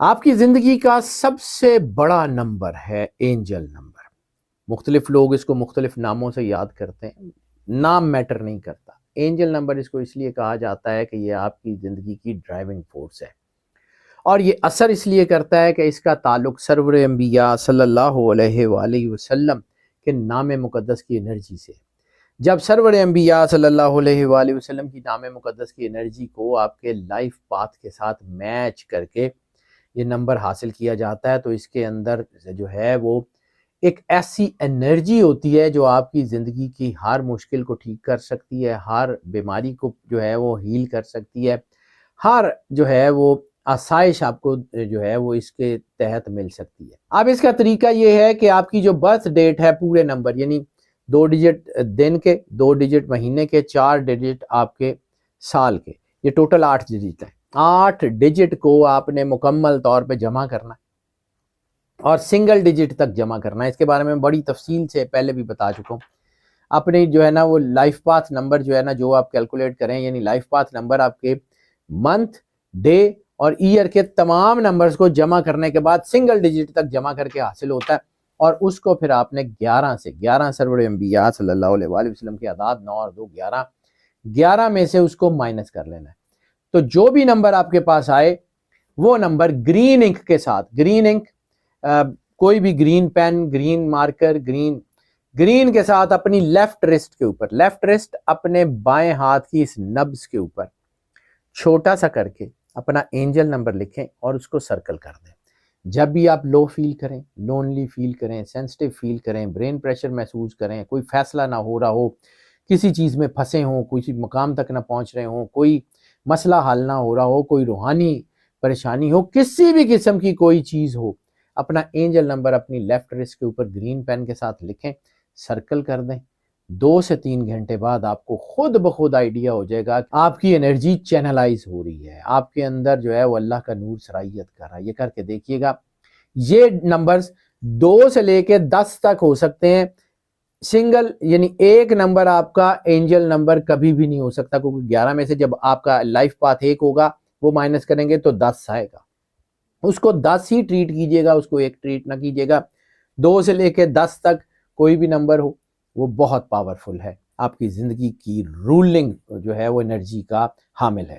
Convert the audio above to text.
آپ کی زندگی کا سب سے بڑا نمبر ہے اینجل نمبر۔ مختلف لوگ اس کو مختلف ناموں سے یاد کرتے ہیں، نام میٹر نہیں کرتا۔ اینجل نمبر اس کو اس لیے کہا جاتا ہے کہ یہ آپ کی زندگی کی ڈرائیونگ فورس ہے، اور یہ اثر اس لیے کرتا ہے کہ اس کا تعلق سرور انبیاء صلی اللہ علیہ وآلہ وسلم کے نام مقدس کی انرجی سے۔ جب سرور انبیاء صلی اللہ علیہ وآلہ وسلم کی نام مقدس کی انرجی کو آپ کے لائف پاتھ کے ساتھ میچ کر کے یہ نمبر حاصل کیا جاتا ہے، تو اس کے اندر جو ہے وہ ایک ایسی انرجی ہوتی ہے جو آپ کی زندگی کی ہر مشکل کو ٹھیک کر سکتی ہے، ہر بیماری کو جو ہے وہ ہیل کر سکتی ہے، ہر جو ہے وہ آسائش آپ کو جو ہے وہ اس کے تحت مل سکتی ہے۔ اب اس کا طریقہ یہ ہے کہ آپ کی جو برتھ ڈیٹ ہے، پورے نمبر یعنی 2 ڈیجٹ دن کے، 2 ڈیجٹ مہینے کے، 4 ڈیجٹ آپ کے سال کے، یہ ٹوٹل 8 ڈیجٹ ہے۔ 8 ڈیجٹ کو آپ نے مکمل طور پہ جمع کرنا ہے اور سنگل ڈیجٹ تک جمع کرنا ہے۔ اس کے بارے میں بڑی تفصیل سے پہلے بھی بتا چکا ہوں۔ اپنی جو ہے نا وہ لائف پاتھ نمبر جو ہے نا، جو آپ کیلکولیٹ کریں، یعنی لائف پاتھ نمبر آپ کے منتھ، ڈے اور ایئر کے تمام نمبرز کو جمع کرنے کے بعد سنگل ڈیجٹ تک جمع کر کے حاصل ہوتا ہے، اور اس کو پھر آپ نے 11 سرور انبیاء صلی اللہ علیہ وآلہ وسلم کی اعداد 9 اور 2 11 میں سے اس کو مائنس کر لینا ہے۔ تو جو بھی نمبر آپ کے پاس آئے وہ نمبر گرین انک کے ساتھ، گرین انک کوئی بھی green pen, green marker, green کے ساتھ اپنی لیفٹ رسٹ کے اوپر، لیفٹ رسٹ اپنے بائیں ہاتھ کی اس نبض کے اوپر چھوٹا سا کر کے اپنا اینجل نمبر لکھیں اور اس کو سرکل کر دیں۔ جب بھی آپ لو فیل کریں، لونلی فیل کریں، سینسٹیو فیل کریں، برین پریشر محسوس کریں، کوئی فیصلہ نہ ہو رہا ہو، کسی چیز میں پھنسے ہوں، کسی مقام تک نہ پہنچ رہے ہوں، کوئی مسئلہ حل نہ ہو رہا ہو، کوئی روحانی پریشانی ہو، کسی بھی قسم کی کوئی چیز ہو، اپنا اینجل نمبر اپنی لیفٹ رسٹ کے اوپر گرین پین کے ساتھ لکھیں، سرکل کر دیں۔ 2 سے 3 گھنٹے بعد آپ کو خود بخود آئیڈیا ہو جائے گا کہ آپ کی انرجی چینلائز ہو رہی ہے، آپ کے اندر جو ہے وہ اللہ کا نور سرائیت کر رہا ہے۔ یہ کر کے دیکھیے گا۔ یہ نمبرز 2 سے لے کے 10 تک ہو سکتے ہیں، سنگل یعنی ایک نمبر آپ کا اینجل نمبر کبھی بھی نہیں ہو سکتا، کیونکہ 11 میں سے جب آپ کا لائف پاتھ 1 ہوگا وہ مائنس کریں گے تو 10 آئے گا، اس کو 10 ہی ٹریٹ کیجئے گا، اس کو 1 ٹریٹ نہ کیجئے گا۔ 2 سے لے کے 10 تک کوئی بھی نمبر ہو وہ بہت پاورفل ہے، آپ کی زندگی کی رولنگ جو ہے وہ انرجی کا حامل ہے۔